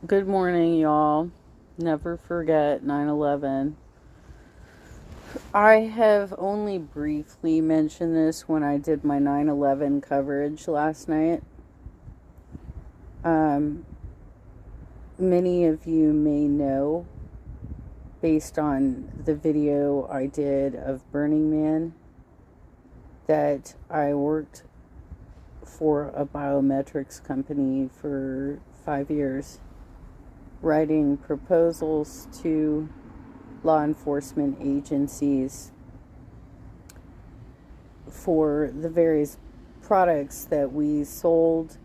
Good morning, y'all. Never forget 9/11. I have only briefly mentioned this when I did my 9/11 coverage last night. Um, Many of you may know, based on the video I did of Burning Man, that I worked for a biometrics company for 5 years, writing proposals to law enforcement agencies for the various products that we sold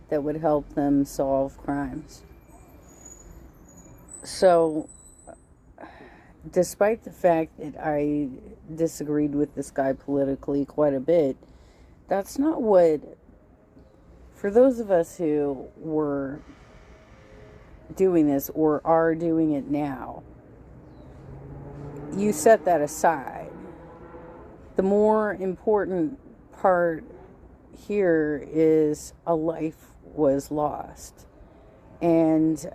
that would help them solve crimes. So, despite the fact that I disagreed with this guy politically quite a bit, that's not what, for those of us who were doing this or are doing it now, you set that aside. The more important part here is a life was lost. And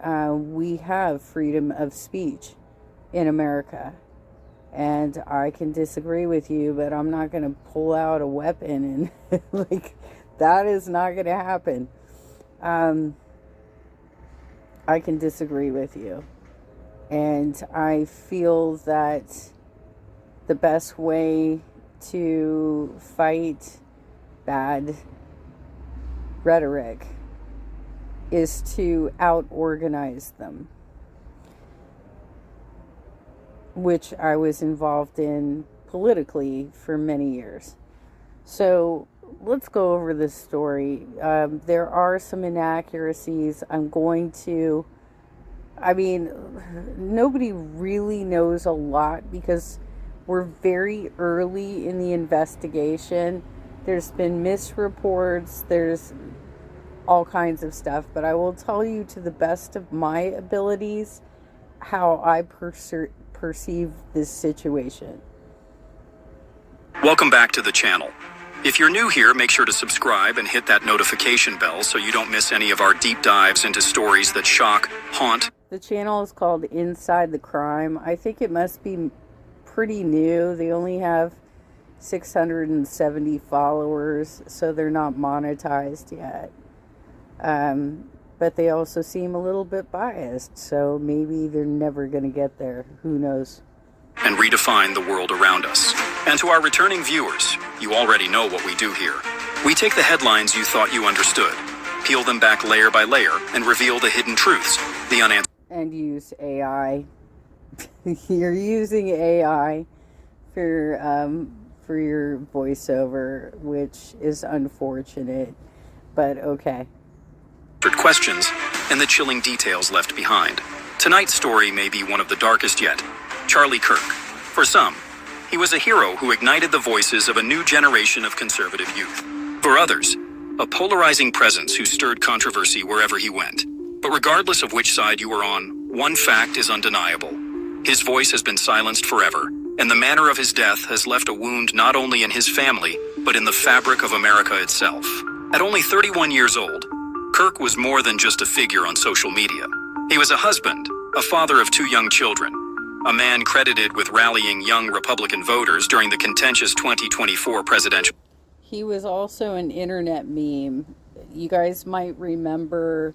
we have freedom of speech in America. And I can disagree with you, but I'm not going to pull out a weapon and that is not going to happen. I can disagree with you. And I feel that the best way to fight bad rhetoric is to out-organize them, which I was involved in politically for many years. So let's go over this story. There are some inaccuracies. Nobody really knows a lot because we're very early in the investigation. There's been misreports, there's all kinds of stuff, but I will tell you to the best of my abilities how I perceive this situation. Welcome back to the channel. If you're new here, make sure to subscribe and hit that notification bell so you don't miss any of our deep dives into stories that shock, haunt. The channel is called Inside the Crime. I think it must be pretty new. They only have 670 followers, so they're not monetized yet. But they also seem a little bit biased, so maybe they're never going to get there. Who knows? And redefine the world around us. And to our returning viewers, you already know what we do here. We take the headlines you thought you understood, peel them back layer by layer, and reveal the hidden truths, the unanswered. And use AI. You're using AI for your voiceover, which is unfortunate, but okay. Questions and the chilling details left behind. Tonight's story may be one of the darkest yet. Charlie Kirk. For some, he was a hero who ignited the voices of a new generation of conservative youth. For others, a polarizing presence who stirred controversy wherever he went. But regardless of which side you were on, one fact is undeniable. His voice has been silenced forever, and the manner of his death has left a wound not only in his family, but in the fabric of America itself. At only 31 years old, Kirk was more than just a figure on social media. He was a husband, a father of 2 young children, a man credited with rallying young Republican voters during the contentious 2024 presidential. He was also an internet meme. You guys might remember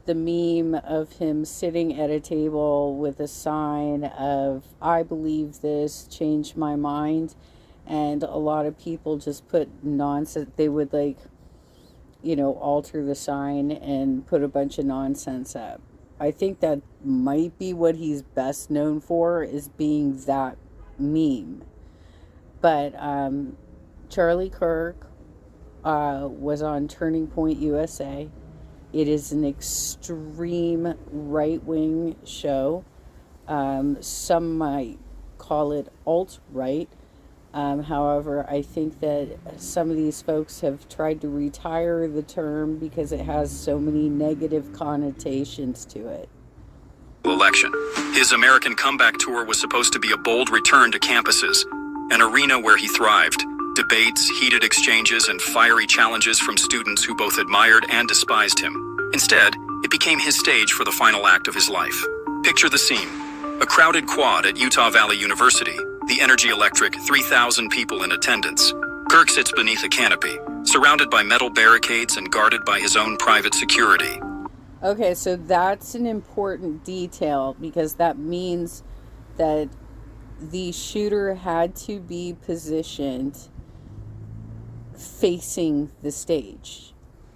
the meme of him sitting at a table with a sign of, "I believe this, change my mind." And a lot of people just put nonsense. They would alter the sign and put a bunch of nonsense up. I think that might be what he's best known for, is being that meme. But Charlie Kirk was on Turning Point USA. It is an extreme right-wing show. Some might call it alt-right. However, I think that some of these folks have tried to retire the term because it has so many negative connotations to it. Election. His American comeback tour was supposed to be a bold return to campuses, an arena where he thrived. Debates, heated exchanges, and fiery challenges from students who both admired and despised him. Instead, It became his stage for the final act of his life. Picture the scene. A crowded quad at Utah Valley University, the Energy Electric, 3,000 people in attendance. Kirk sits beneath a canopy, surrounded by metal barricades and guarded by his own private security. Okay, so that's an important detail because that means that the shooter had to be positioned facing the stage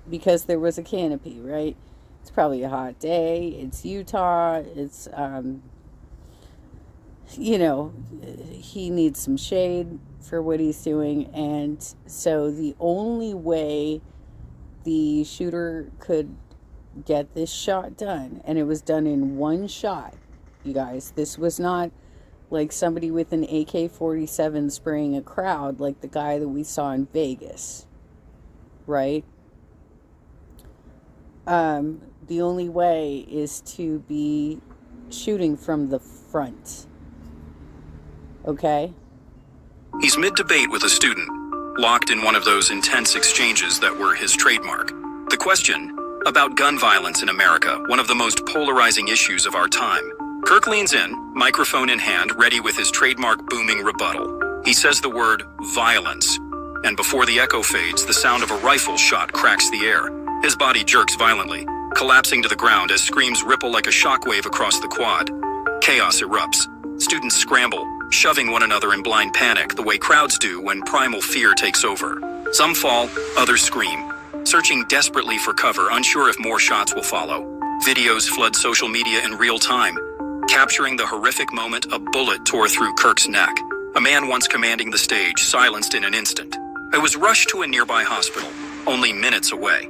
because there was a canopy, right? It's probably a hot day. It's Utah. It's, he needs some shade for what he's doing. And so the only way the shooter could get this shot done, and it was done in one shot, you guys. This was not like somebody with an AK-47 spraying a crowd like the guy that we saw in Vegas, right? The only way is to be shooting from the front. Okay? He's mid-debate with a student, locked in one of those intense exchanges that were his trademark. The question about gun violence in America, one of the most polarizing issues of our time. Kirk leans in, microphone in hand, ready with his trademark booming rebuttal. He says the word violence, and before the echo fades, the sound of a rifle shot cracks the air. His body jerks violently, collapsing to the ground as screams ripple like a shockwave across the quad. Chaos erupts. Students scramble, shoving one another in blind panic, the way crowds do when primal fear takes over. Some fall, others scream, searching desperately for cover, unsure if more shots will follow. Videos flood social media in real time, capturing the horrific moment a bullet tore through Kirk's neck. A man once commanding the stage, silenced in an instant. I was rushed to a nearby hospital, only minutes away.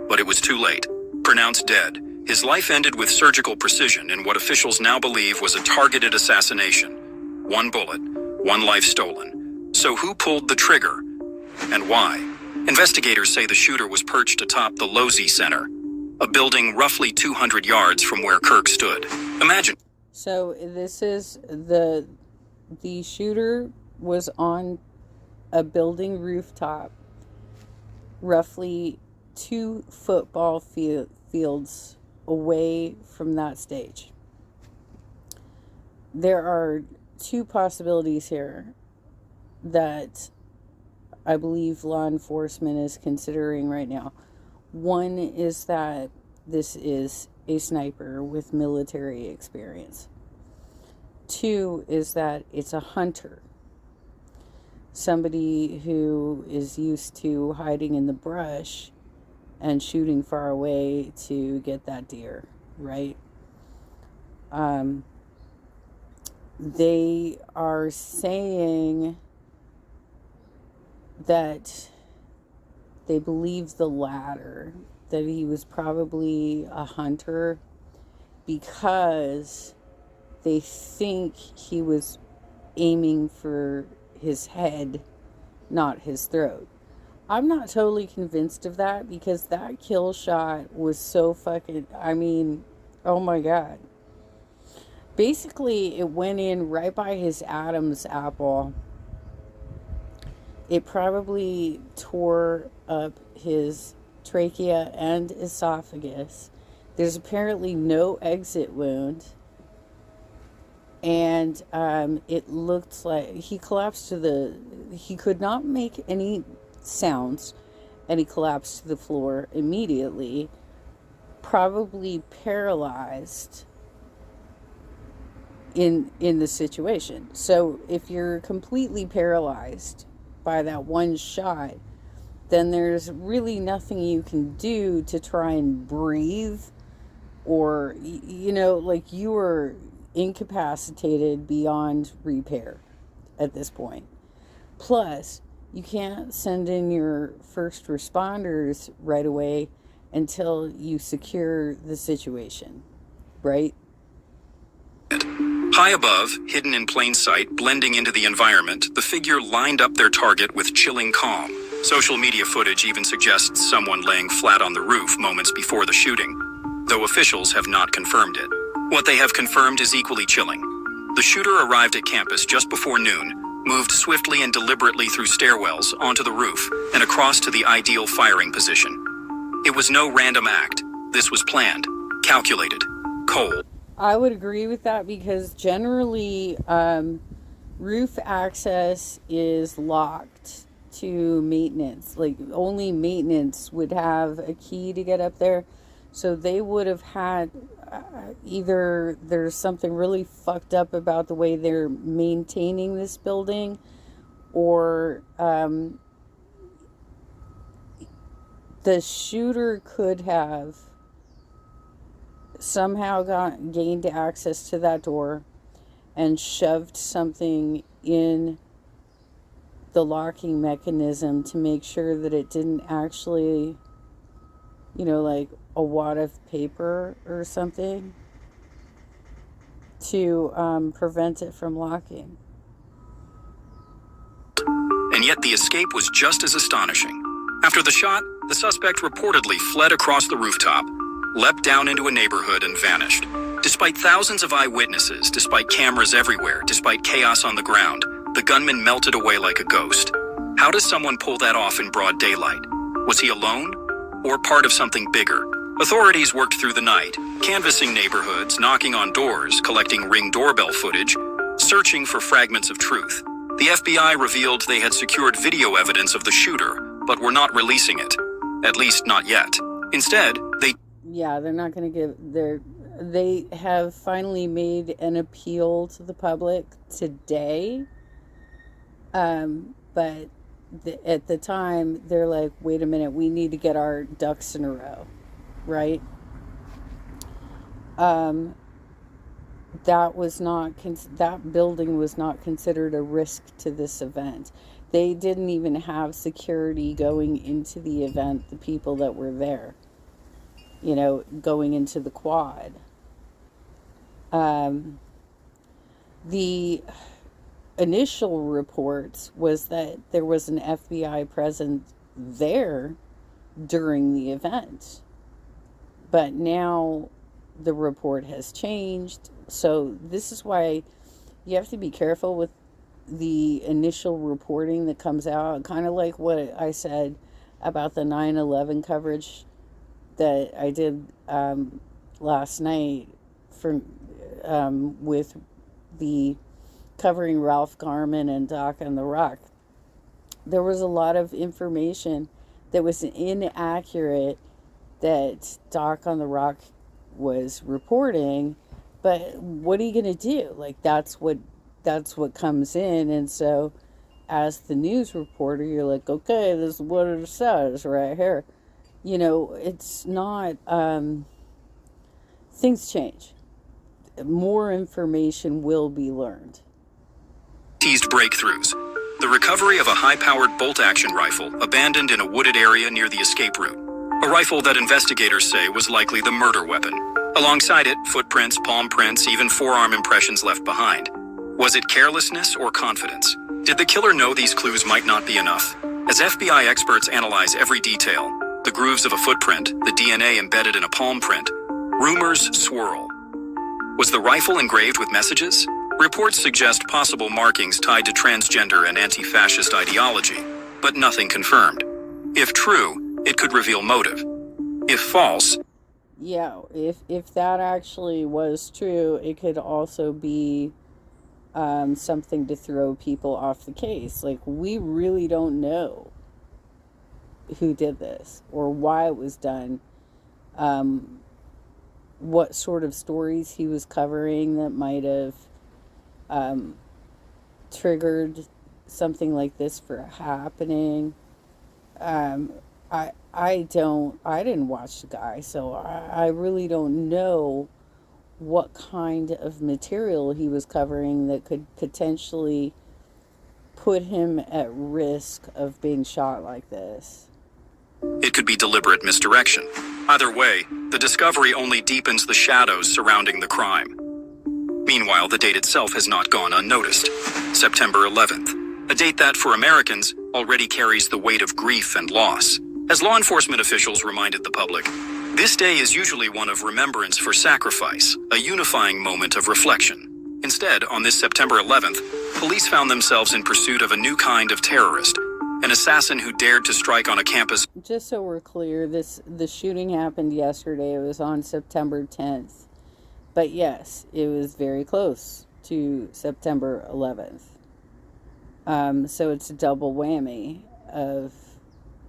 But it was too late. Pronounced dead, his life ended with surgical precision in what officials now believe was a targeted assassination. One bullet, one life stolen. So who pulled the trigger? And why? Investigators say the shooter was perched atop the Losey Center, a building roughly 200 yards from where Kirk stood. Imagine. So this is the shooter was on a building rooftop, roughly 2 football fields away from that stage. There are 2 possibilities here that I believe law enforcement is considering right now. One is that this is a sniper with military experience. 2 is that it's a hunter. Somebody who is used to hiding in the brush and shooting far away to get that deer, right? They are saying that they believe the latter, that he was probably a hunter because they think he was aiming for his head, not his throat. I'm not totally convinced of that because that kill shot was so fucking, oh my God. Basically, it went in right by his Adam's apple. It probably tore up his trachea and esophagus. There's apparently no exit wound. And it looked like he collapsed he could not make any sounds, and he collapsed to the floor immediately, probably paralyzed in the situation. So if you're completely paralyzed by that one shot, then there's really nothing you can do to try and breathe, or like you were incapacitated beyond repair at this point. Plus, you can't send in your first responders right away until you secure the situation, right? High above, hidden in plain sight, blending into the environment, the figure lined up their target with chilling calm. Social media footage even suggests someone laying flat on the roof moments before the shooting, though officials have not confirmed it. What they have confirmed is equally chilling. The shooter arrived at campus just before noon, moved swiftly and deliberately through stairwells onto the roof and across to the ideal firing position. It was no random act. This was planned. calculated, cold. I would agree with that because generally roof access is locked to maintenance. Like only maintenance would have a key to get up there. So they would have had either there's something really fucked up about the way they're maintaining this building, or the shooter could have somehow gained access to that door and shoved something in the locking mechanism to make sure that it didn't actually, like a wad of paper or something to prevent it from locking. And yet the escape was just as astonishing. After the shot, the suspect reportedly fled across the rooftop, leapt down into a neighborhood, and vanished. Despite thousands of eyewitnesses, despite cameras everywhere, despite chaos on the ground, the gunman melted away like a ghost. How does someone pull that off in broad daylight? Was he alone? Or part of something bigger? Authorities worked through the night, canvassing neighborhoods, knocking on doors, collecting Ring doorbell footage, searching for fragments of truth. The FBI revealed they had secured video evidence of the shooter, but were not releasing it. At least not yet. Instead, they're not going to they have finally made an appeal to the public today. But at the time, they're like, wait a minute, we need to get our ducks in a row, right? That building was not considered a risk to this event. They didn't even have security going into the event, the people that were there, going into the quad. The initial reports was that there was an FBI presence there during the event. But now the report has changed. So this is why you have to be careful with the initial reporting that comes out. Kind of like what I said about the 9/11 coverage that I did last night with the covering Ralph Garman and Doc on the Rock. There was a lot of information that was inaccurate that Doc on the Rock was reporting, but what are you going to do? Like, that's what comes in. And so as the news reporter, you're like, okay, this is what it says right here. It's not, things change. More information will be learned. Teased breakthroughs. The recovery of a high-powered bolt-action rifle abandoned in a wooded area near the escape route. A rifle that investigators say was likely the murder weapon. Alongside it, footprints, palm prints, even forearm impressions left behind. Was it carelessness or confidence? Did the killer know these clues might not be enough? As FBI experts analyze every detail, the grooves of a footprint, the DNA embedded in a palm print, rumors swirl. Was the rifle engraved with messages? Reports suggest possible markings tied to transgender and anti-fascist ideology, but nothing confirmed. If true, it could reveal motive. If false... Yeah, if that actually was true, it could also be something to throw people off the case. Like, we really don't know who did this or why it was done. What sort of stories he was covering that might have triggered something like this for happening. I didn't watch the guy, so I really don't know what kind of material he was covering that could potentially put him at risk of being shot like this. It could be deliberate misdirection. Either way, the discovery only deepens the shadows surrounding the crime. Meanwhile, the date itself has not gone unnoticed. September 11th, a date that, for Americans, already carries the weight of grief and loss. As law enforcement officials reminded the public, this day is usually one of remembrance for sacrifice, a unifying moment of reflection. Instead, on this September 11th, police found themselves in pursuit of a new kind of terrorist, an assassin who dared to strike on a campus. Just so we're clear, the shooting happened yesterday. It was on September 10th. But yes, it was very close to September 11th. So it's a double whammy of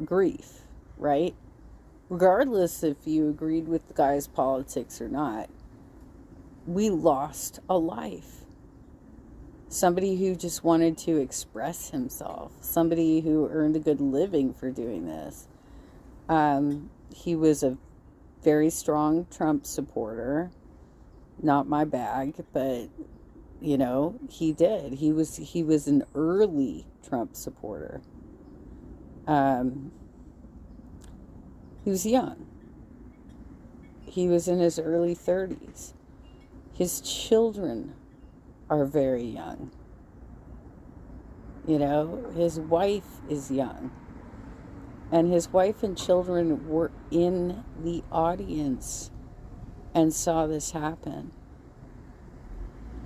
grief, right? Regardless if you agreed with the guy's politics or not, we lost a life. Somebody who just wanted to express himself. Somebody who earned a good living for doing this. He was a very strong Trump supporter. Not my bag, but, you know, he did. He was an early Trump supporter. He was young. He was in his early 30s. His children are very young. You know, his wife is young. And his wife and children were in the audience and saw this happen.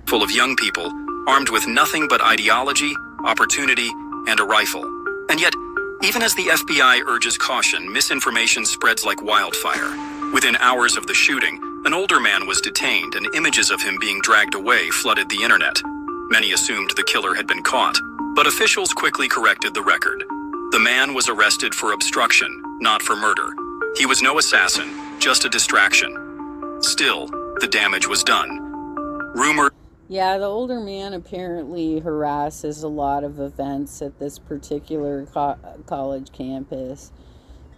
Full of young people, armed with nothing but ideology, opportunity, and a rifle. And yet, even as the FBI urges caution, misinformation spreads like wildfire. Within hours of the shooting, an older man was detained and images of him being dragged away flooded the internet. Many assumed the killer had been caught, but officials quickly corrected the record. The man was arrested for obstruction, not for murder. He was no assassin, just a distraction. Still, the damage was done. Yeah, the older man apparently harasses a lot of events at this particular college campus.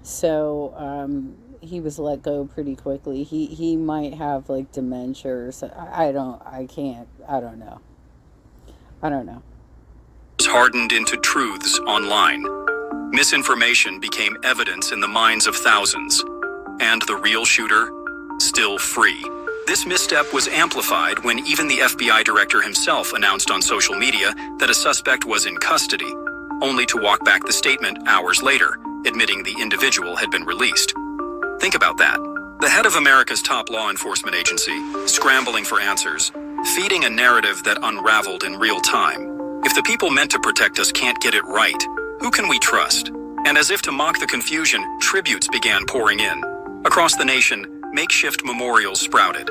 So, he was let go pretty quickly. He might have like dementia or so. I don't know. Hardened into truths online. Misinformation became evidence in the minds of thousands. And the real shooter, still free. This misstep was amplified when even the FBI director himself announced on social media that a suspect was in custody, only to walk back the statement hours later, admitting the individual had been released. Think about that. The head of America's top law enforcement agency, scrambling for answers, feeding a narrative that unraveled in real time. If the people meant to protect us can't get it right, who can we trust? And as if to mock the confusion, tributes began pouring in. Across the nation, makeshift memorials sprouted.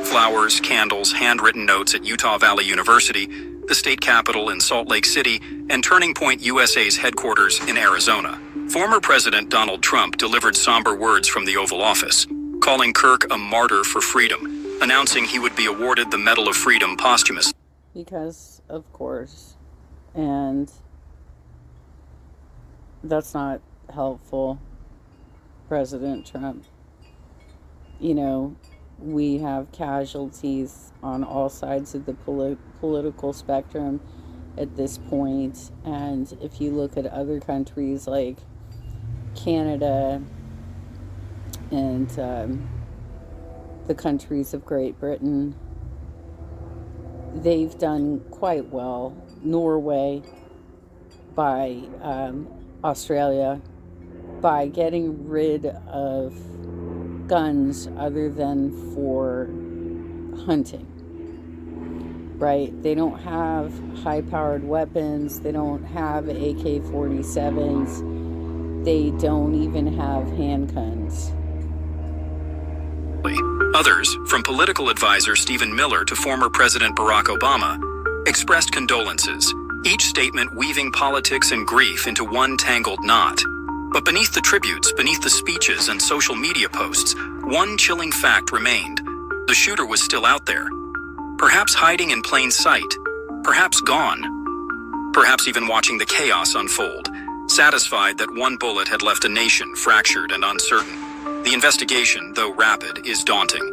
Flowers, candles, handwritten notes at Utah Valley University, the state capitol in Salt Lake City, and Turning Point USA's headquarters in Arizona. Former President Donald Trump delivered somber words from the Oval Office, calling Kirk a martyr for freedom, announcing he would be awarded the Medal of Freedom posthumously. Because, of course. And that's not helpful, President Trump. You know, we have casualties on all sides of the political spectrum at this point. And if you look at other countries like Canada and the countries of Great Britain, they've done quite well. Norway, by Australia, by getting rid of guns other than for hunting, right? They don't have high-powered weapons. They don't have AK-47s. They don't even have handguns. Others, from political advisor Stephen Miller to former President Barack Obama, expressed condolences, each statement weaving politics and grief into one tangled knot. But beneath the tributes, beneath the speeches and social media posts, one chilling fact remained. The shooter was still out there. Perhaps hiding in plain sight. Perhaps gone. Perhaps even watching the chaos unfold, satisfied that one bullet had left a nation fractured and uncertain. The investigation, though rapid, is daunting.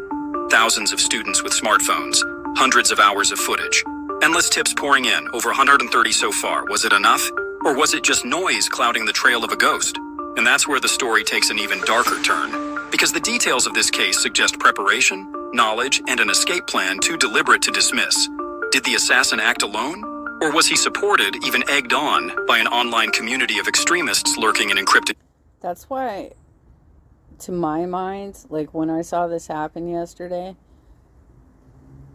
Thousands of students with smartphones, hundreds of hours of footage, endless tips pouring in, over 130 so far. Was it enough? Or was it just noise clouding the trail of a ghost? And that's where the story takes an even darker turn, because the details of this case suggest preparation, knowledge, and an escape plan too deliberate to dismiss. Did the assassin act alone? Or was he supported, even egged on, by an online community of extremists lurking in encrypted... That's why, to my mind, like when I saw this happen yesterday,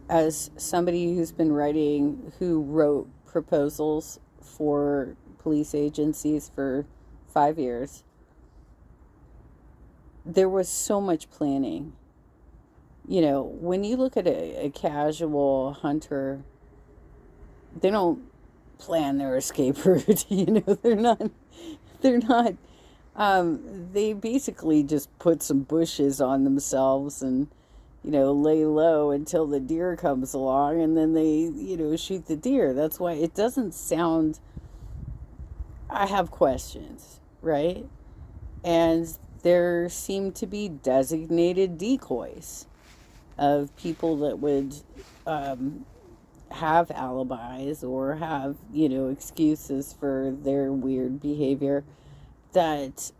as somebody who wrote proposals for police agencies for 5 years. There was so much planning. You know, when you look at a casual hunter, they don't plan their escape route. They're not, they basically just put some bushes on themselves and, lay low until the deer comes along, and then they, shoot the deer. That's why it doesn't sound, I have questions, right? And there seem to be designated decoys of people that would have alibis or have, excuses for their weird behavior that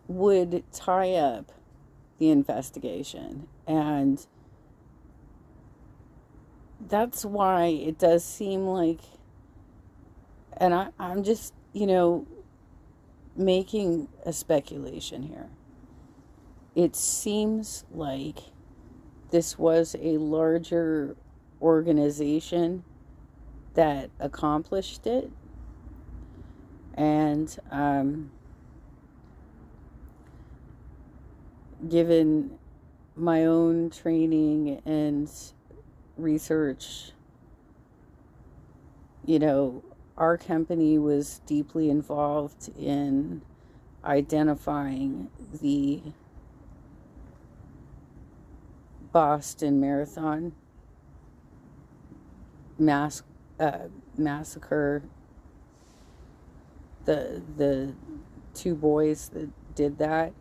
would tie up the investigation. And that's why it does seem like, and I'm just, making a speculation here. It seems like this was a larger organization that accomplished it. And given my own training and research, our company was deeply involved in identifying the Boston Marathon massacre. The two boys that did that.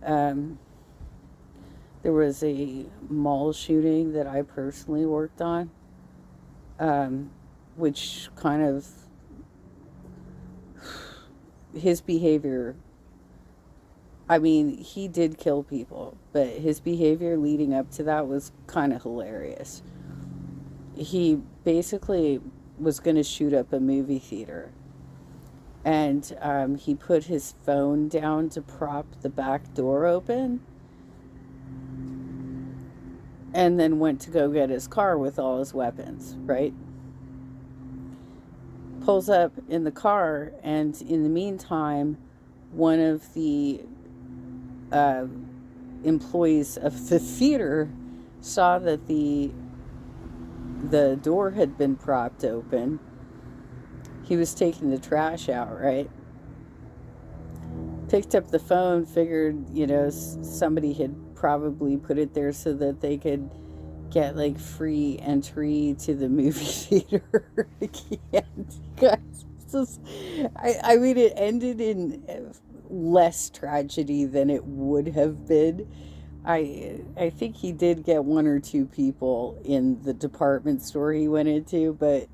There was a mall shooting that I personally worked on, which kind of, his behavior, I mean, he did kill people, but his behavior leading up to that was kind of hilarious. He basically was going to shoot up a movie theater, and he put his phone down to prop the back door open, and then went to go get his car with all his weapons, right? Pulls up in the car, and in the meantime, one of the employees of the theater saw that the door had been propped open. He was taking the trash out, right? Picked up the phone, figured, somebody had probably put it there so that they could get like free entry to the movie theater. I mean, it ended in less tragedy than it would have been. I think he did get one or two people in the department store he went into, but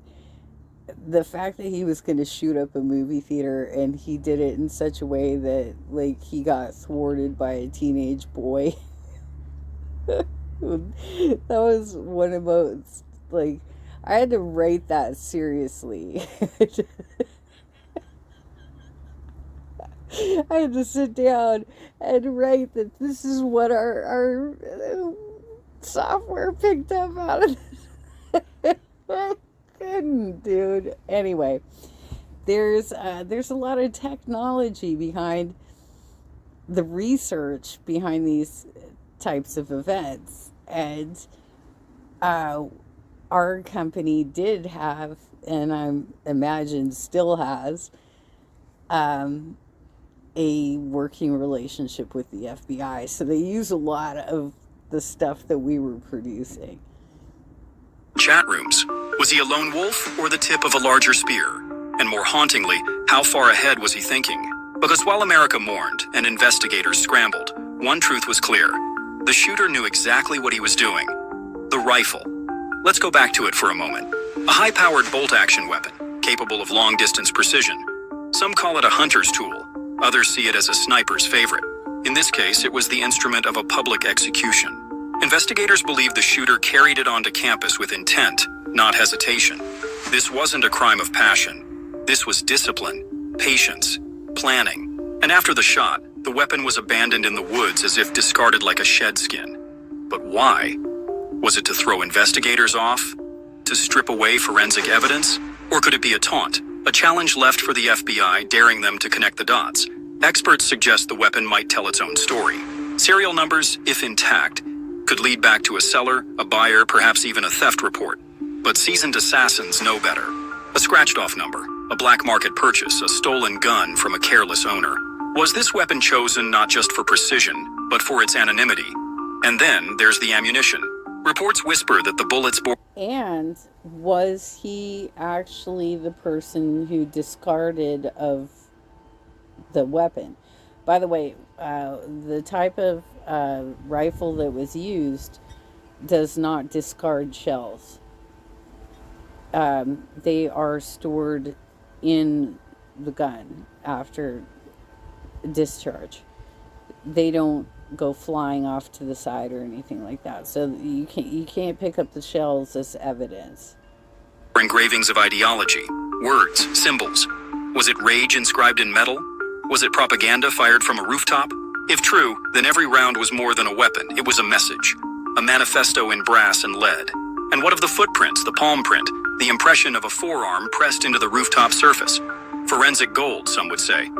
the fact that he was going to shoot up a movie theater, and he did it in such a way that, like, he got thwarted by a teenage boy. That was one of those, like, I had to write that seriously. I had to sit down and write that this is what our software picked up out of this. Dude. Anyway, there's a lot of technology behind the research behind these types of events, and our company did have, and I imagine still has, a working relationship with the FBI. So they use a lot of the stuff that we were producing. Chat rooms. Was he a lone wolf or the tip of a larger spear? And more hauntingly, how far ahead was he thinking? Because while America mourned and investigators scrambled, one truth was clear. The shooter knew exactly what he was doing. The rifle. Let's go back to it for a moment. A high-powered bolt-action weapon, capable of long-distance precision. Some call it a hunter's tool. Others see it as a sniper's favorite. In this case, it was the instrument of a public execution. Investigators believe the shooter carried it onto campus with intent, not hesitation. This wasn't a crime of passion. This was discipline, patience, planning. And after the shot, the weapon was abandoned in the woods as if discarded like a shed skin. But why? Was it to throw investigators off? To strip away forensic evidence? Or could it be a taunt, A challenge left for the FBI, daring them to connect the dots. Experts suggest the weapon might tell its own story. Serial numbers, if intact, could lead back to a seller, a buyer, perhaps even a theft report. But seasoned assassins know better. A scratched-off number, a black market purchase, a stolen gun from a careless owner. Was this weapon chosen not just for precision, but for its anonymity? And then there's the ammunition. Reports whisper that the bullets bore... And was he actually the person who discarded of the weapon? By the way, the type of rifle that was used does not discard shells. They are stored in the gun after discharge. They don't go flying off to the side or anything like that. So you can't pick up the shells as evidence. Engravings of ideology, words, symbols. Was it rage inscribed in metal? Was it propaganda fired from a rooftop? If true, then every round was more than a weapon. It was a message, a manifesto in brass and lead. And what of the footprints, the palm print, the impression of a forearm pressed into the rooftop surface? Forensic gold, some would say.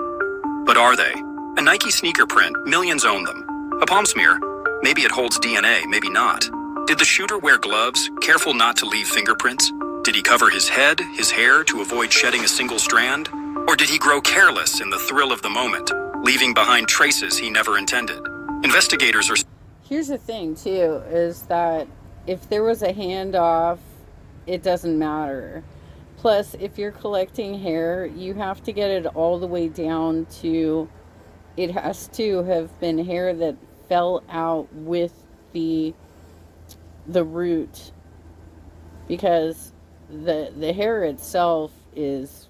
But are they? A Nike sneaker print, millions own them. A palm smear, maybe it holds DNA, maybe not. Did the shooter wear gloves, careful not to leave fingerprints? Did he cover his head, his hair, to avoid shedding a single strand? Or did he grow careless in the thrill of the moment, leaving behind traces he never intended? Investigators are... Here's the thing, too, is that if there was a handoff, it doesn't matter. Plus, if you're collecting hair, you have to get it all the way down to... It has to have been hair that fell out with the root, because the hair itself is...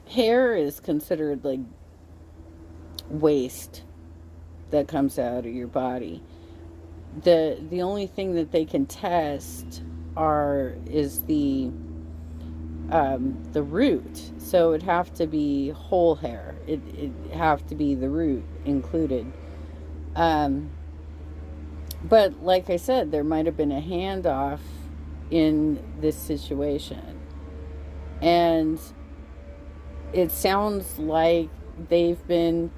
Hair is considered like waste that comes out of your body. The only thing that they can test is the root. So it'd have to be whole hair. It'd have to be the root included. But like I said, there might have been a handoff in this situation. And it sounds like they've been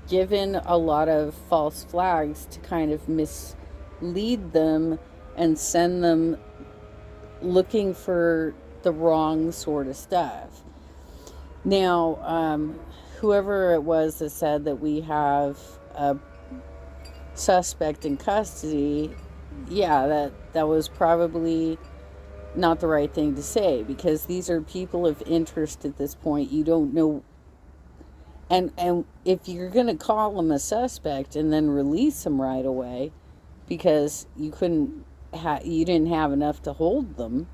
given a lot of false flags to kind of mislead them and send them looking for the wrong sort of stuff. Now, whoever it was that said that we have a suspect in custody, yeah, that was probably not the right thing to say, because these are people of interest at this point. You don't know, and if you're going to call them a suspect and then release them right away because you didn't have enough to hold them,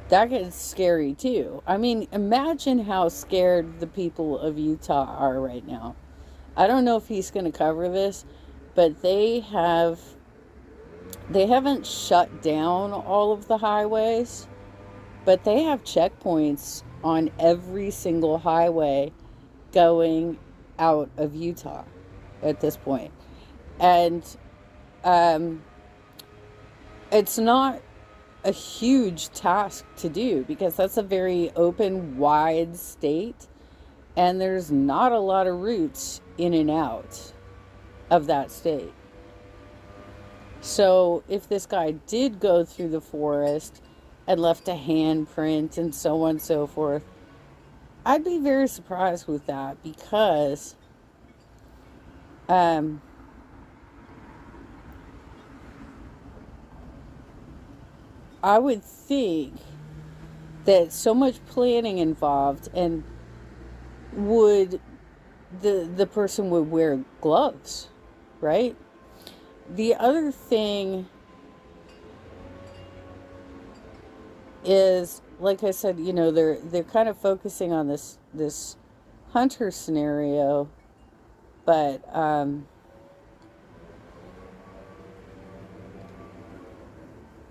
that gets scary too. I mean, imagine how scared the people of Utah are right now. I don't know if he's going to cover this, but they haven't shut down all of the highways, but they have checkpoints on every single highway going out of Utah at this point. And it's not a huge task to do, because that's a very open, wide state, and there's not a lot of routes in and out of that state. So if this guy did go through the forest and left a handprint and so on and so forth, I'd be very surprised with that, because I would think that so much planning involved, and the person would wear gloves, right? The other thing is, like I said, they're kind of focusing on this hunter scenario, but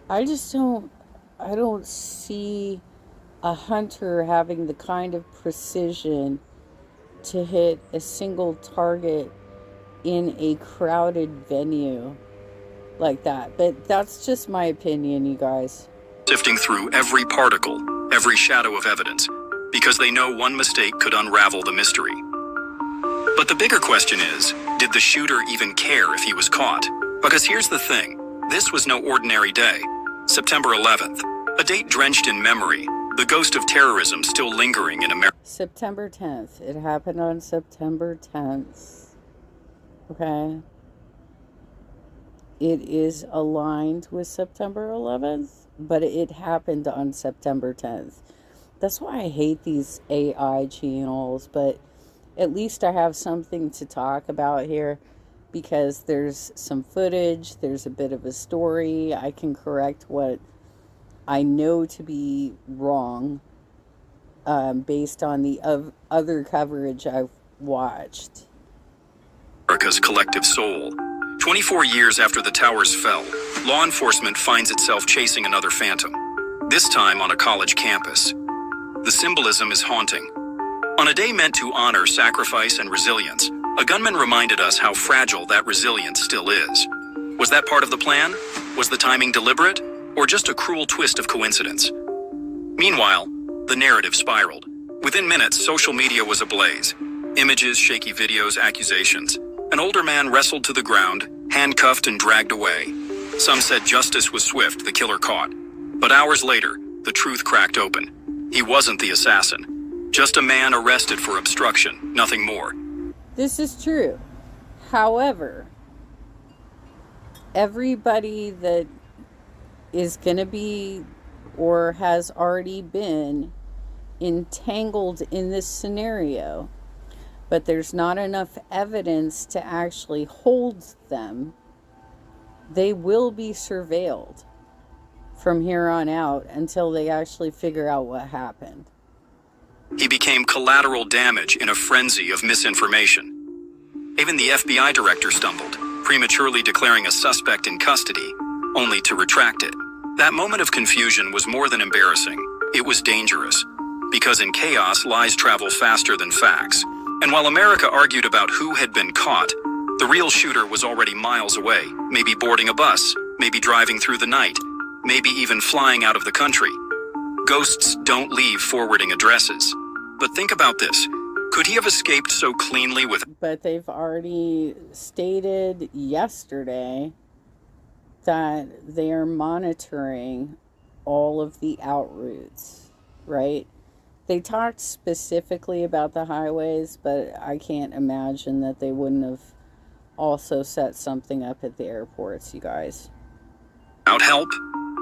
I don't see a hunter having the kind of precision to hit a single target in a crowded venue like that. But that's just my opinion, you guys. Sifting through every particle, every shadow of evidence, because they know one mistake could unravel the mystery. But the bigger question is, did the shooter even care if he was caught? Because here's the thing, this was no ordinary day. September 11th, a date drenched in memory, the ghost of terrorism still lingering in America. September 10th. It happened on September 10th. Okay? It is aligned with September 11th, but it happened on September 10th. That's why I hate these AI channels, but at least I have something to talk about here, because there's some footage, there's a bit of a story, I can correct what I know to be wrong based on the other coverage I've watched. America's collective soul. 24 years after the towers fell, law enforcement finds itself chasing another phantom, this time on a college campus. The symbolism is haunting. On a day meant to honor sacrifice and resilience, a gunman reminded us how fragile that resilience still is. Was that part of the plan? Was the timing deliberate? Or just a cruel twist of coincidence? Meanwhile, the narrative spiraled. Within minutes, social media was ablaze. Images, shaky videos, accusations. An older man wrestled to the ground, handcuffed and dragged away. Some said justice was swift, the killer caught. But hours later, the truth cracked open. He wasn't the assassin. Just a man arrested for obstruction, nothing more. This is true. However, everybody that is going to be or has already been entangled in this scenario, but there's not enough evidence to actually hold them, they will be surveilled from here on out until they actually figure out what happened. He became collateral damage in a frenzy of misinformation. Even the FBI director stumbled, prematurely declaring a suspect in custody, only to retract it. That moment of confusion was more than embarrassing. It was dangerous, because in chaos, lies travel faster than facts. And while America argued about who had been caught, the real shooter was already miles away, maybe boarding a bus, maybe driving through the night, maybe even flying out of the country. Ghosts don't leave forwarding addresses. But think about this. Could he have escaped so cleanly with... But they've already stated yesterday that they are monitoring all of the out routes, right? They talked specifically about the highways, but I can't imagine that they wouldn't have also set something up at the airports, you guys. Out help?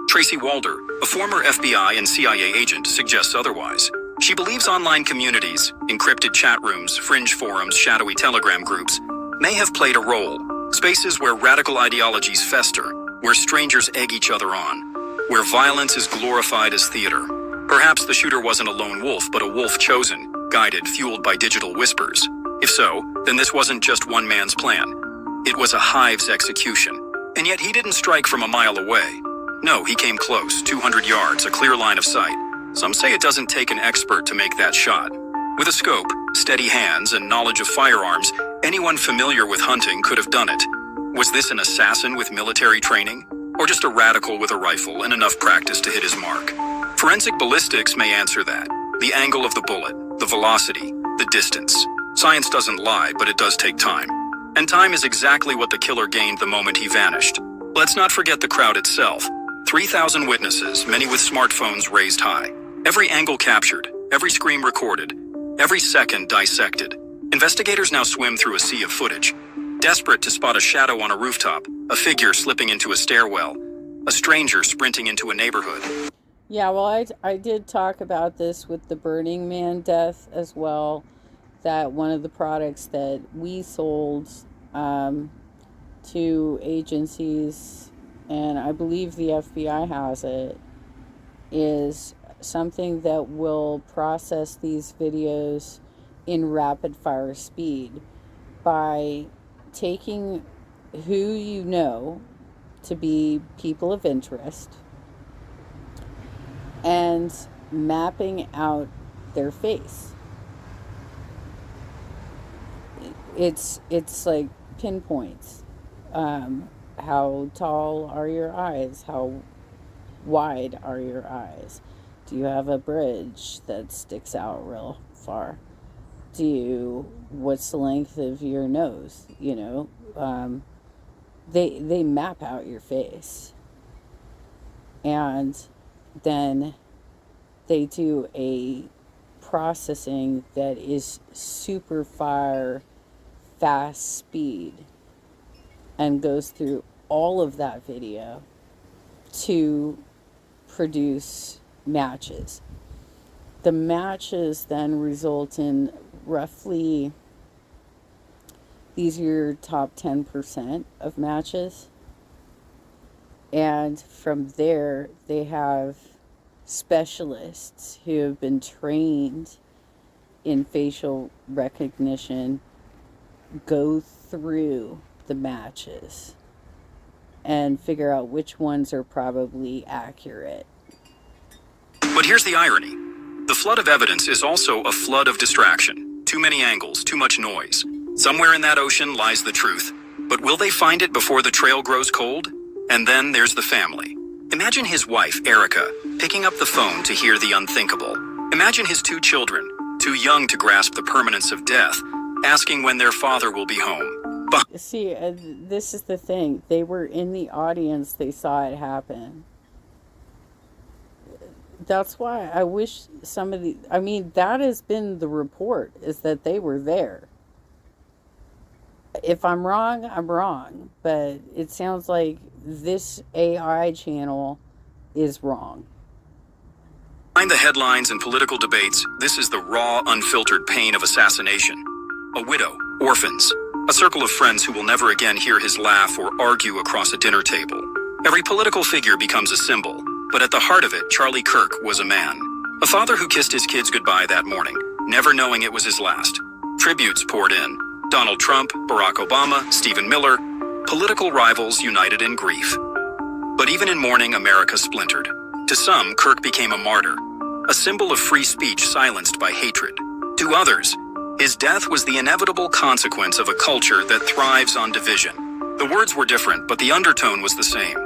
Tracy Walder, a former FBI and CIA agent, suggests otherwise. She believes online communities, encrypted chat rooms, fringe forums, shadowy Telegram groups, may have played a role. Spaces where radical ideologies fester, where strangers egg each other on, where violence is glorified as theater. Perhaps the shooter wasn't a lone wolf, but a wolf chosen, guided, fueled by digital whispers. If so, then this wasn't just one man's plan. It was a hive's execution. And yet he didn't strike from a mile away. No, he came close, 200 yards, a clear line of sight. Some say it doesn't take an expert to make that shot. With a scope, steady hands, and knowledge of firearms, anyone familiar with hunting could have done it. Was this an assassin with military training? Or just a radical with a rifle and enough practice to hit his mark? Forensic ballistics may answer that. The angle of the bullet, the velocity, the distance. Science doesn't lie, but it does take time. And time is exactly what the killer gained the moment he vanished. Let's not forget the crowd itself. 3,000 witnesses, many with smartphones raised high. Every angle captured, every scream recorded, every second dissected. Investigators now swim through a sea of footage, desperate to spot a shadow on a rooftop, a figure slipping into a stairwell, a stranger sprinting into a neighborhood. Yeah, well, I did talk about this with the Burning Man death as well, that one of the products that we sold to agencies, and I believe the FBI has it, is something that will process these videos in rapid fire speed by taking who you know to be people of interest and mapping out their face. It's like pinpoints. How tall are your eyes? How wide are your eyes? Do you have a bridge that sticks out real far? What's the length of your nose? They map out your face. And then they do a processing that is super fast speed and goes through all of that video to produce matches. The matches then result in roughly, these are your top 10% of matches. And from there, they have specialists who have been trained in facial recognition go through the matches and figure out which ones are probably accurate. But here's the irony. The flood of evidence is also a flood of distraction. Too many angles, too much noise. Somewhere in that ocean lies the truth. But will they find it before the trail grows cold? And then there's the family. Imagine his wife, Erica, picking up the phone to hear the unthinkable. Imagine his 2 children, too young to grasp the permanence of death, asking when their father will be home. See, this is the thing. They were in the audience. They saw it happen. That's why I wish that has been the report, is that they were there. If I'm wrong, I'm wrong. But it sounds like this AI channel is wrong. Behind the headlines and political debates, this is the raw, unfiltered pain of assassination. A widow, orphans, a circle of friends who will never again hear his laugh or argue across a dinner table. Every political figure becomes a symbol, but at the heart of it, Charlie Kirk was a man. A father who kissed his kids goodbye that morning, never knowing it was his last. Tributes poured in. Donald Trump, Barack Obama, Stephen Miller, political rivals united in grief. But even in mourning, America splintered. To some, Kirk became a martyr, a symbol of free speech silenced by hatred. To others, his death was the inevitable consequence of a culture that thrives on division. The words were different, but the undertone was the same.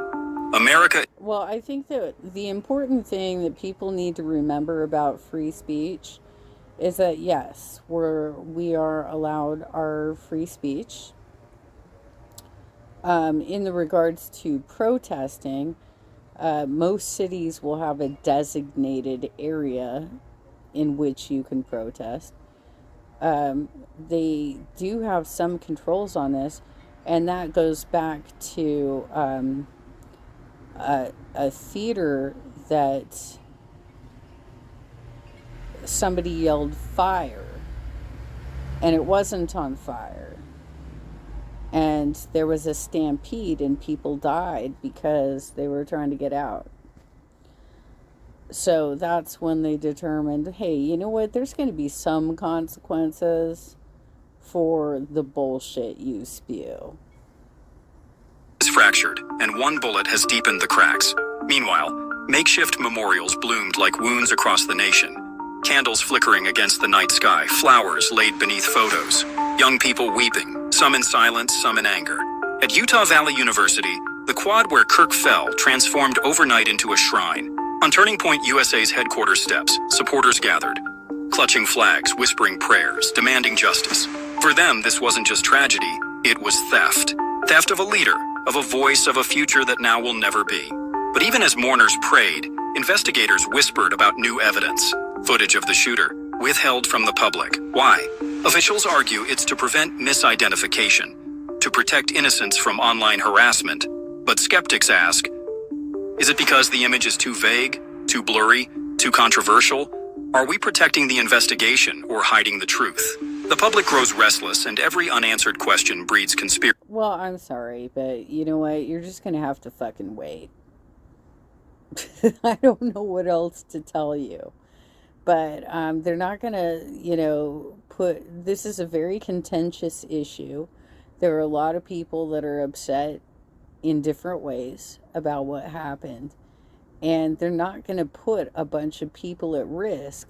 America... Well, I think that the important thing that people need to remember about free speech is that, yes, we are allowed our free speech. In the regards to protesting, most cities will have a designated area in which you can protest. They do have some controls on this, and that goes back to a theater that somebody yelled fire, and it wasn't on fire. And there was a stampede, and people died because they were trying to get out. So that's when they determined, hey, you know what? There's going to be some consequences for the bullshit you spew. Is fractured, and one bullet has deepened the cracks. Meanwhile, makeshift memorials bloomed like wounds across the nation. Candles flickering against the night sky, flowers laid beneath photos, young people weeping, some in silence, some in anger. At Utah Valley University, the quad where Kirk fell transformed overnight into a shrine. On Turning Point USA's headquarters steps, supporters gathered, clutching flags, whispering prayers, demanding justice. For them, this wasn't just tragedy, it was theft. Theft of a leader, of a voice, of a future that now will never be. But even as mourners prayed, investigators whispered about new evidence. Footage of the shooter, withheld from the public. Why? Officials argue it's to prevent misidentification, to protect innocents from online harassment. But skeptics ask, is it because the image is too vague, too blurry, too controversial? Are we protecting the investigation or hiding the truth? The public grows restless, and every unanswered question breeds conspiracy. Well, I'm sorry, but you know what? You're just going to have to fucking wait. I don't know what else to tell you. But they're not going to, this is a very contentious issue. There are a lot of people that are upset in different ways about what happened. And they're not going to put a bunch of people at risk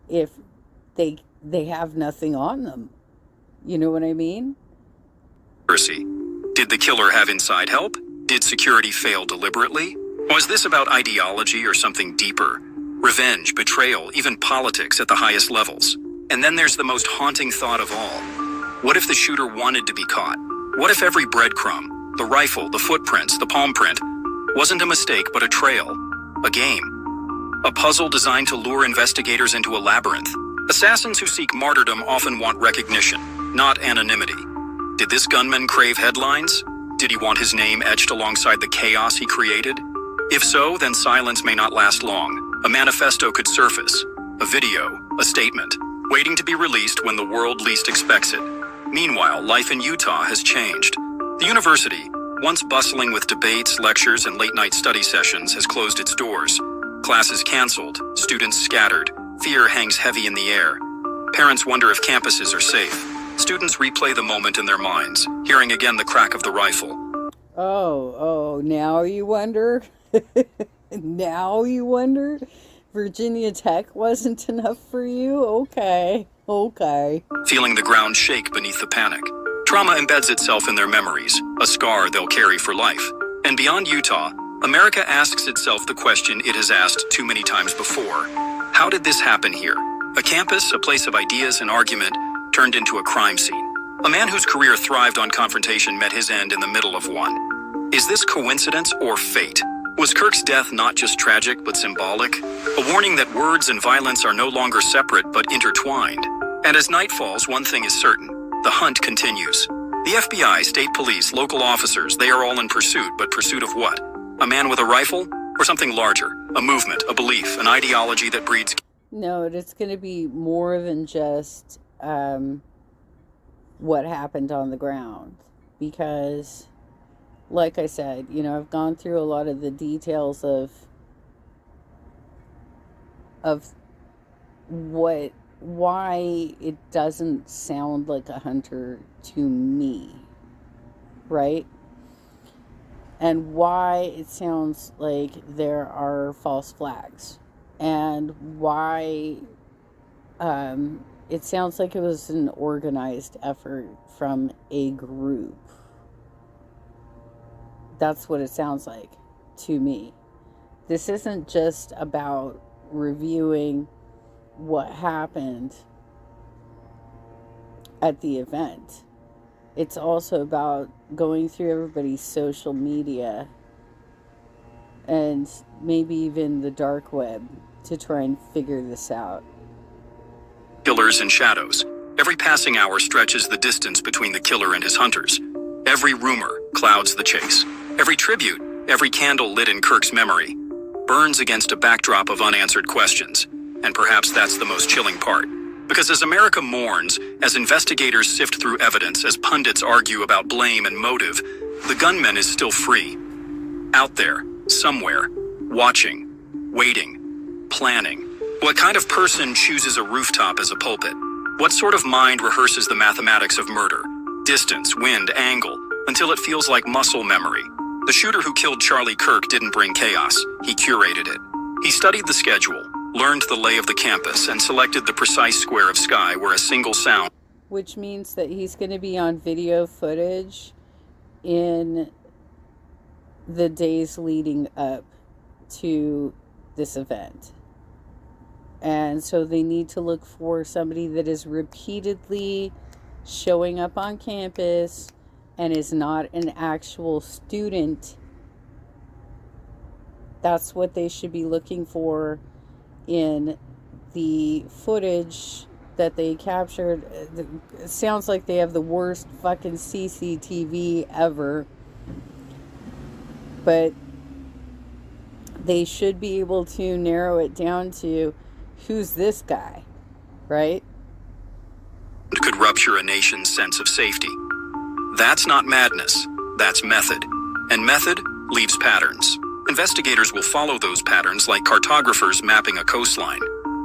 if they have nothing on them. You know what I mean? Did the killer have inside help? Did security fail deliberately? Was this about ideology or something deeper? Revenge, betrayal, even politics at the highest levels. And then there's the most haunting thought of all. What if the shooter wanted to be caught? What if every breadcrumb, the rifle, the footprints, the palm print, wasn't a mistake but a trail, a game, a puzzle designed to lure investigators into a labyrinth? Assassins who seek martyrdom often want recognition, not anonymity. Did this gunman crave headlines? Did he want his name etched alongside the chaos he created? If so, then silence may not last long. A manifesto could surface, a video, a statement, waiting to be released when the world least expects it. Meanwhile, life in Utah has changed. The university, once bustling with debates, lectures, and late-night study sessions, has closed its doors. Classes canceled, students scattered, fear hangs heavy in the air. Parents wonder if campuses are safe. Students replay the moment in their minds, hearing again the crack of the rifle. Oh, now you wonder? Now you wonder? Virginia Tech wasn't enough for you? Okay. Feeling the ground shake beneath the panic. Trauma embeds itself in their memories, a scar they'll carry for life. And beyond Utah, America asks itself the question it has asked too many times before. How did this happen here? A campus, a place of ideas and argument, turned into a crime scene. A man whose career thrived on confrontation met his end in the middle of one. Is this coincidence or fate? Was Kirk's death not just tragic but symbolic? A warning that words and violence are no longer separate but intertwined. And as night falls, one thing is certain. The hunt continues. The FBI, state police, local officers, they are all in pursuit, but pursuit of what? A man with a rifle? Or something larger? A movement, a belief, an ideology that breeds... No, it's going to be more than just what happened on the ground. Because, like I said, I've gone through a lot of the details of why it doesn't sound like a hunter to me, right? And why it sounds like there are false flags, and why it sounds like it was an organized effort from a group. That's what it sounds like to me. This isn't just about reviewing what happened at the event. It's also about going through everybody's social media and maybe even the dark web to try and figure this out. Killers and shadows. Every passing hour stretches the distance between the killer and his hunters. Every rumor clouds the chase. Every tribute, every candle lit in Kirk's memory, burns against a backdrop of unanswered questions. And perhaps that's the most chilling part. Because as America mourns, as investigators sift through evidence, as pundits argue about blame and motive, the gunman is still free. Out there, somewhere, watching, waiting, planning. What kind of person chooses a rooftop as a pulpit? What sort of mind rehearses the mathematics of murder? Distance, wind, angle, until it feels like muscle memory. The shooter who killed Charlie Kirk didn't bring chaos. He curated it. He studied the schedule, learned the lay of the campus, and selected the precise square of sky where a single sound... Which means that he's going to be on video footage in the days leading up to this event. And so they need to look for somebody that is repeatedly showing up on campus and is not an actual student. That's what they should be looking for in the footage that they captured. It sounds like they have the worst fucking CCTV ever. But they should be able to narrow it down to who's this guy, right? Could rupture a nation's sense of safety. That's not madness, that's method. And method leaves patterns. Investigators will follow those patterns like cartographers mapping a coastline.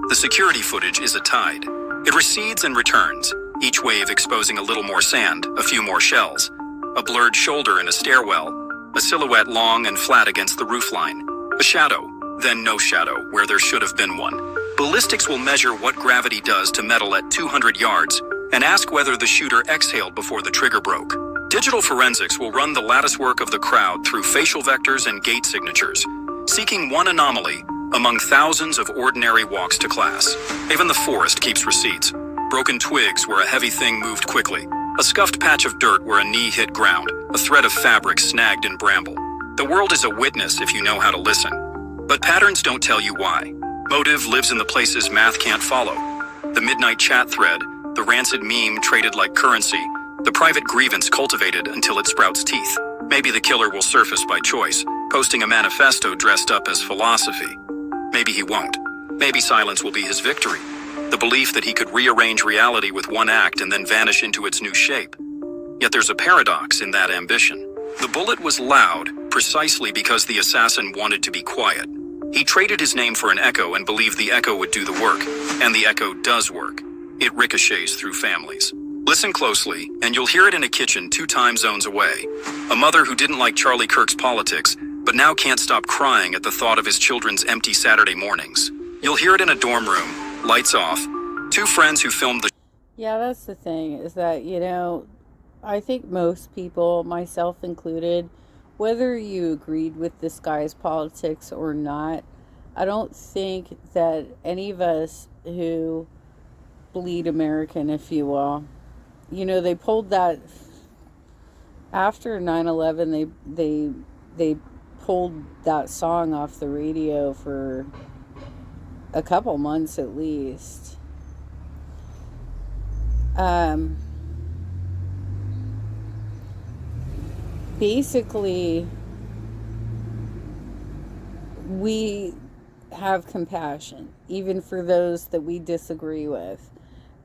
The security footage is a tide. It recedes and returns, each wave exposing a little more sand, a few more shells, a blurred shoulder in a stairwell, a silhouette long and flat against the roofline, a shadow, then no shadow where there should have been one. Ballistics will measure what gravity does to metal at 200 yards and ask whether the shooter exhaled before the trigger broke. Digital forensics will run the latticework of the crowd through facial vectors and gait signatures, seeking one anomaly, among thousands of ordinary walks to class. Even the forest keeps receipts. Broken twigs where a heavy thing moved quickly. A scuffed patch of dirt where a knee hit ground. A thread of fabric snagged in bramble. The world is a witness if you know how to listen. But patterns don't tell you why. Motive lives in the places math can't follow. The midnight chat thread, the rancid meme traded like currency, the private grievance cultivated until it sprouts teeth. Maybe the killer will surface by choice, posting a manifesto dressed up as philosophy. Maybe he won't. Maybe silence will be his victory. The belief that he could rearrange reality with one act and then vanish into its new shape. Yet there's a paradox in that ambition. The bullet was loud precisely because the assassin wanted to be quiet. He traded his name for an echo and believed the echo would do the work. And the echo does work. It ricochets through families. Listen closely, and you'll hear it in a kitchen 2 time zones away. A mother who didn't like Charlie Kirk's politics, but now can't stop crying at the thought of his children's empty Saturday mornings. You'll hear it in a dorm room, lights off. 2 friends who filmed the... Yeah, that's the thing, is that, I think most people, myself included, whether you agreed with this guy's politics or not, I don't think that any of us who bleed American, if you will, they pulled that after 9/11. They pulled that song off the radio for a couple months at least. Basically, we have compassion, even for those that we disagree with.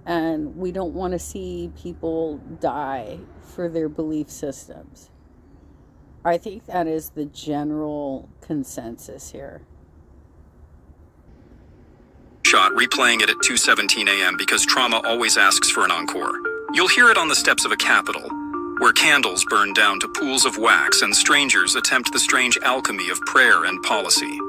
And we don't want to see people die for their belief systems. I think that is the general consensus here. Shot replaying it at 2:17 a.m. because trauma always asks for an encore. You'll hear it on the steps of a capitol, where candles burn down to pools of wax and strangers attempt the strange alchemy of prayer and policy.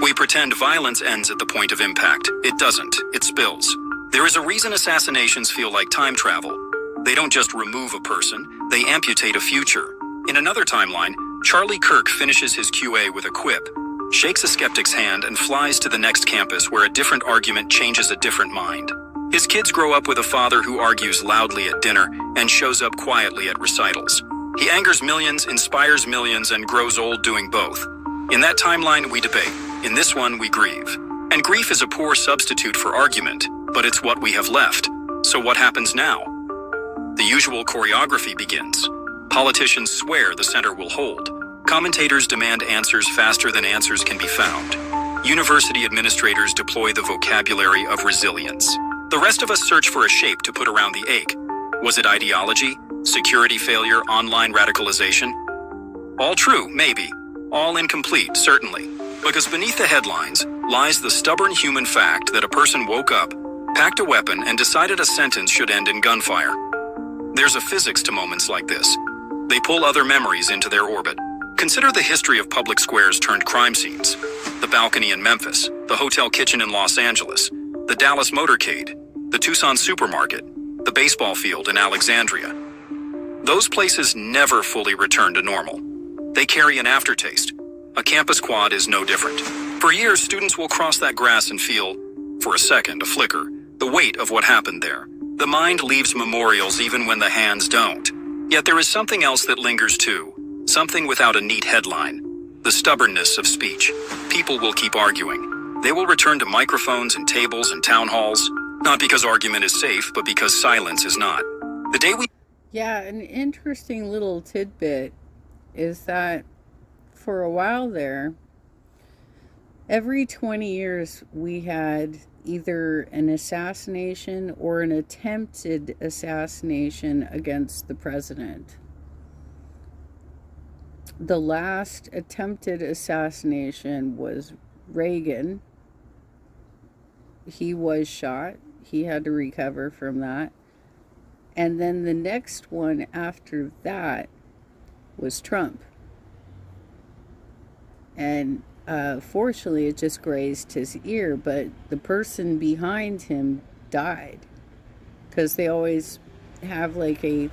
We pretend violence ends at the point of impact. It doesn't. It spills. There is a reason assassinations feel like time travel. They don't just remove a person, they amputate a future. In another timeline, Charlie Kirk finishes his QA with a quip, shakes a skeptic's hand, and flies to the next campus where a different argument changes a different mind. His kids grow up with a father who argues loudly at dinner and shows up quietly at recitals. He angers millions, inspires millions, and grows old doing both. In that timeline, we debate. In this one, we grieve. And grief is a poor substitute for argument, but it's what we have left. So what happens now? The usual choreography begins. Politicians swear the center will hold. Commentators demand answers faster than answers can be found. University administrators deploy the vocabulary of resilience. The rest of us search for a shape to put around the ache. Was it ideology? Security failure? Online radicalization? All true, maybe. All incomplete, certainly. Because beneath the headlines lies the stubborn human fact that a person woke up, packed a weapon, and decided a sentence should end in gunfire. There's a physics to moments like this. They pull other memories into their orbit. Consider the history of public squares turned crime scenes. The balcony in Memphis, the hotel kitchen in Los Angeles, the Dallas motorcade, the Tucson supermarket, the baseball field in Alexandria. Those places never fully return to normal. They carry an aftertaste. A campus quad is no different. For years, students will cross that grass and feel, for a second, a flicker, the weight of what happened there. The mind leaves memorials even when the hands don't. Yet there is something else that lingers too, something without a neat headline. The stubbornness of speech. People will keep arguing. They will return to microphones and tables and town halls, not because argument is safe, but because silence is not. The day we... Yeah, an interesting little tidbit is that for a while there, every 20 years we had either an assassination or an attempted assassination against the president. The last attempted assassination was Reagan. He was shot. He had to recover from that. And then the next one after that was Trump. And fortunately, it just grazed his ear, but the person behind him died. Because they always have like a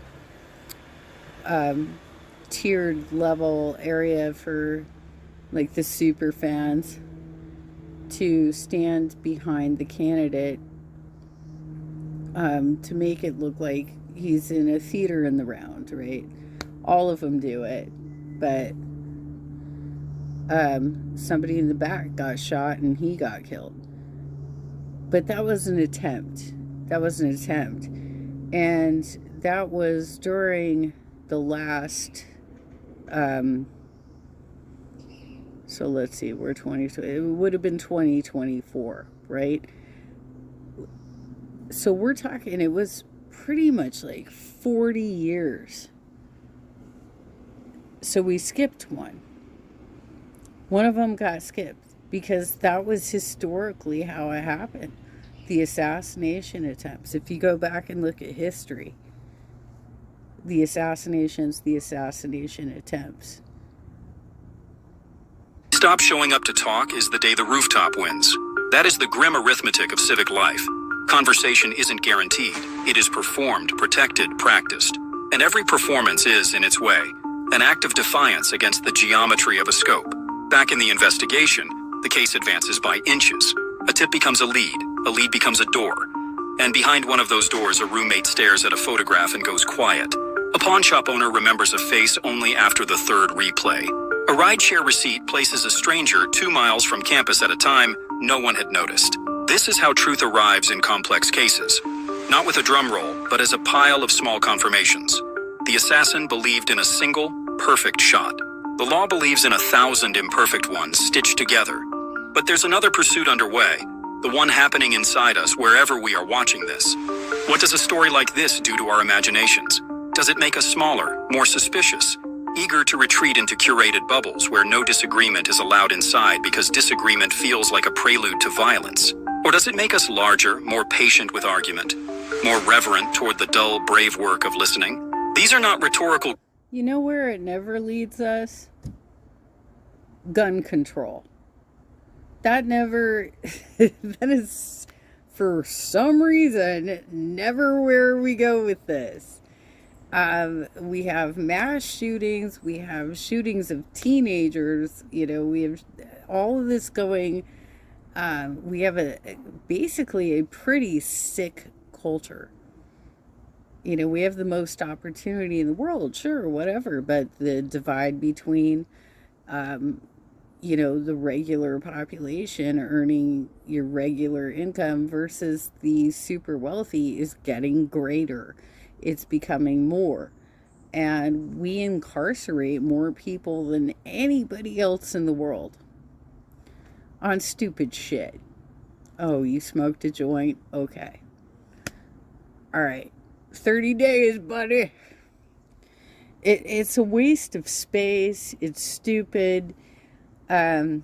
tiered level area for like the super fans. to stand behind the candidate to make it look like he's in a theater in the round, right? All of them do it, but somebody in the back got shot and he got killed. But that was an attempt. And that was during the last, so let's see, we're 2020, it would have been 2024, right? So we're talking, it was pretty much like 40 years. So we skipped one. One of them got skipped because that was historically how it happened. The assassination attempts. If you go back and look at history, the assassination attempts. Stop showing up to talk is the day the rooftop wins. That is the grim arithmetic of civic life. Conversation isn't guaranteed. It is performed, protected, practiced. And every performance is, in its way, an act of defiance against the geometry of a scope. Back in the investigation, the case advances by inches. A tip becomes a lead becomes a door. And behind one of those doors, a roommate stares at a photograph and goes quiet. A pawn shop owner remembers a face only after the third replay. A rideshare receipt places a stranger 2 miles from campus at a time no one had noticed. This is how truth arrives in complex cases. Not with a drum roll, but as a pile of small confirmations. The assassin believed in a single, perfect shot. The law believes in 1,000 imperfect ones stitched together. But there's another pursuit underway, the one happening inside us wherever we are watching this. What does a story like this do to our imaginations? Does it make us smaller, more suspicious, eager to retreat into curated bubbles where no disagreement is allowed inside because disagreement feels like a prelude to violence? Or does it make us larger, more patient with argument, more reverent toward the dull, brave work of listening? These are not rhetorical. You know where it never leads us? Gun control. That never, that is, for some reason, never where we go with this. We have mass shootings, we have shootings of teenagers, we have all of this going. We have basically a pretty sick culture. We have the most opportunity in the world, sure, whatever, but the divide between, the regular population earning your regular income versus the super wealthy is getting greater. It's becoming more. And we incarcerate more people than anybody else in the world on stupid shit. Oh, you smoked a joint? Okay. All right. 30 days, buddy. It's a waste of space. It's stupid. But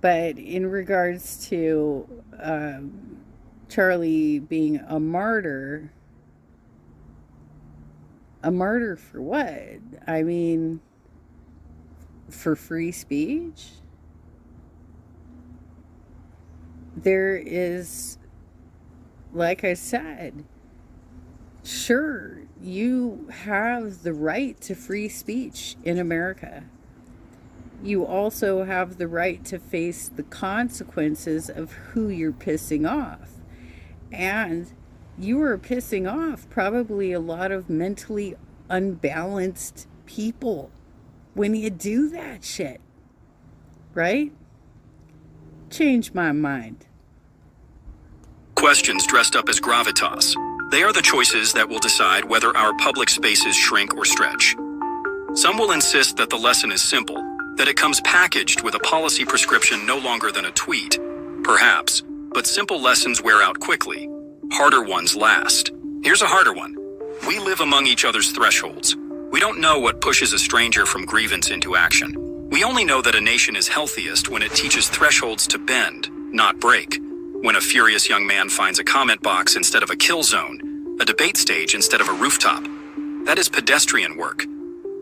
in regards to Charlie being a martyr for what? I mean, for free speech? There is, like I said, sure, you have the right to free speech in America. You also have the right to face the consequences of who you're pissing off. And you are pissing off probably a lot of mentally unbalanced people when you do that shit. Right? Change my mind. Questions dressed up as gravitas. They are the choices that will decide whether our public spaces shrink or stretch. Some will insist that the lesson is simple, that it comes packaged with a policy prescription no longer than a tweet. Perhaps, but simple lessons wear out quickly. Harder ones last. Here's a harder one. We live among each other's thresholds. We don't know what pushes a stranger from grievance into action. We only know that a nation is healthiest when it teaches thresholds to bend, not break. When a furious young man finds a comment box instead of a kill zone, a debate stage instead of a rooftop. That is pedestrian work.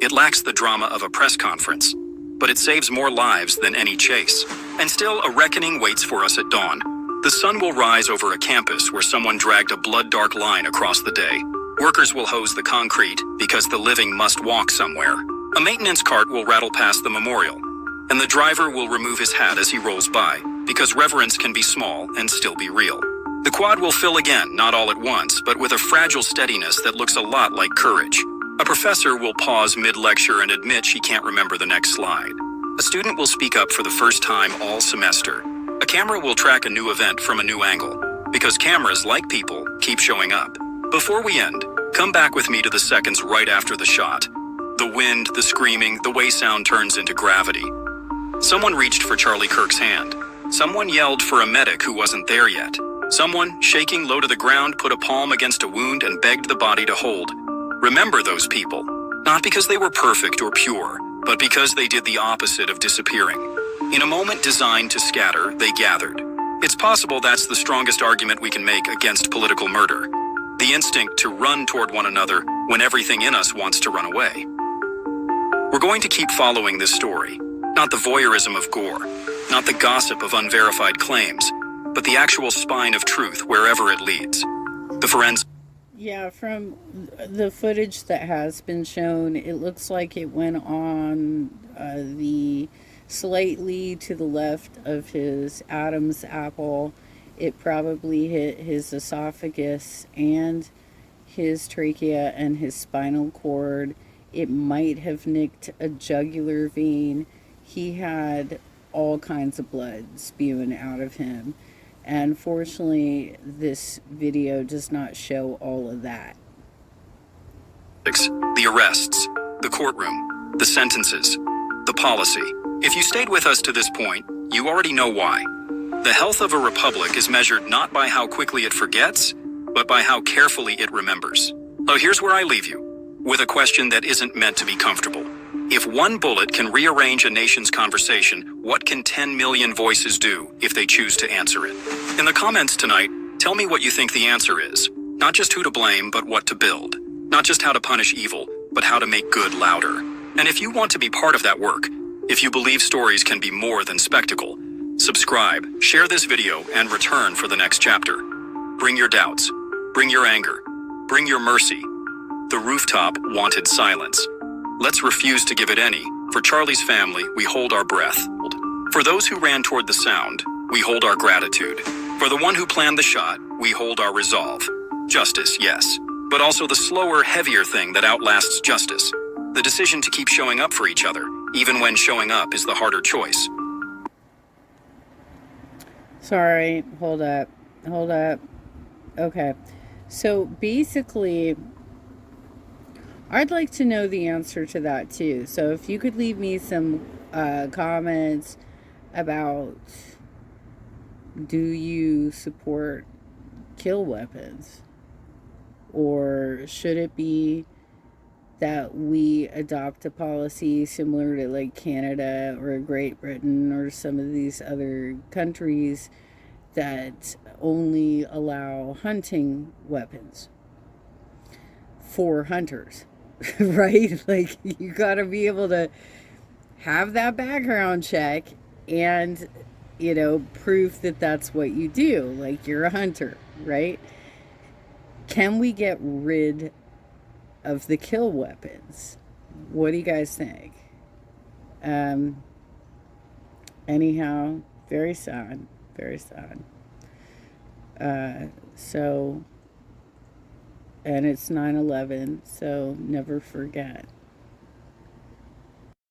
It lacks the drama of a press conference, but it saves more lives than any chase. And still, a reckoning waits for us at dawn. The sun will rise over a campus where someone dragged a blood-dark line across the day. Workers will hose the concrete because the living must walk somewhere. A maintenance cart will rattle past the memorial. and the driver will remove his hat as he rolls by, because reverence can be small and still be real. The quad will fill again, not all at once, but with a fragile steadiness that looks a lot like courage. A professor will pause mid-lecture and admit she can't remember the next slide. A student will speak up for the first time all semester. A camera will track a new event from a new angle, because cameras, like people, keep showing up. Before we end, come back with me to the seconds right after the shot. The wind, the screaming, the way sound turns into gravity. Someone reached for Charlie Kirk's hand. Someone yelled for a medic who wasn't there yet. Someone, shaking low to the ground, put a palm against a wound and begged the body to hold. Remember those people, not because they were perfect or pure, but because they did the opposite of disappearing. In a moment designed to scatter, they gathered. It's possible that's the strongest argument we can make against political murder. The instinct to run toward one another when everything in us wants to run away. We're going to keep following this story. Not the voyeurism of gore, not the gossip of unverified claims, but the actual spine of truth wherever it leads. The forensic. Yeah, from the footage that has been shown, it looks like it went on the slightly to the left of his Adam's apple. It probably hit his esophagus and his trachea and his spinal cord. It might have nicked a jugular vein. He had all kinds of blood spewing out of him. And fortunately, this video does not show all of that. The arrests, the courtroom, the sentences, the policy. If you stayed with us to this point, you already know why. The health of a republic is measured not by how quickly it forgets, but by how carefully it remembers. So here's where I leave you, with a question that isn't meant to be comfortable. If one bullet can rearrange a nation's conversation, what can 10 million voices do if they choose to answer it? In the comments tonight, tell me what you think the answer is. Not just who to blame, but what to build. Not just how to punish evil, but how to make good louder. And if you want to be part of that work, if you believe stories can be more than spectacle, subscribe, share this video, and return for the next chapter. Bring your doubts. Bring your anger. Bring your mercy. The rooftop wanted silence. Let's refuse to give it any. For Charlie's family, we hold our breath. For those who ran toward the sound, we hold our gratitude. For the one who planned the shot, we hold our resolve. Justice, yes, but also the slower, heavier thing that outlasts justice. The decision to keep showing up for each other, even when showing up is the harder choice. Sorry, hold up. Okay, so basically, I'd like to know the answer to that too. So if you could leave me some comments about, do you support kill weapons? Or should it be that we adopt a policy similar to like Canada or Great Britain or some of these other countries that only allow hunting weapons for hunters? Right? Like, you got to be able to have that background check and, proof that that's what you do. Like, you're a hunter, right? Can we get rid of the kill weapons? What do you guys think? Anyhow, very sad. Very sad. And it's 9/11, so never forget.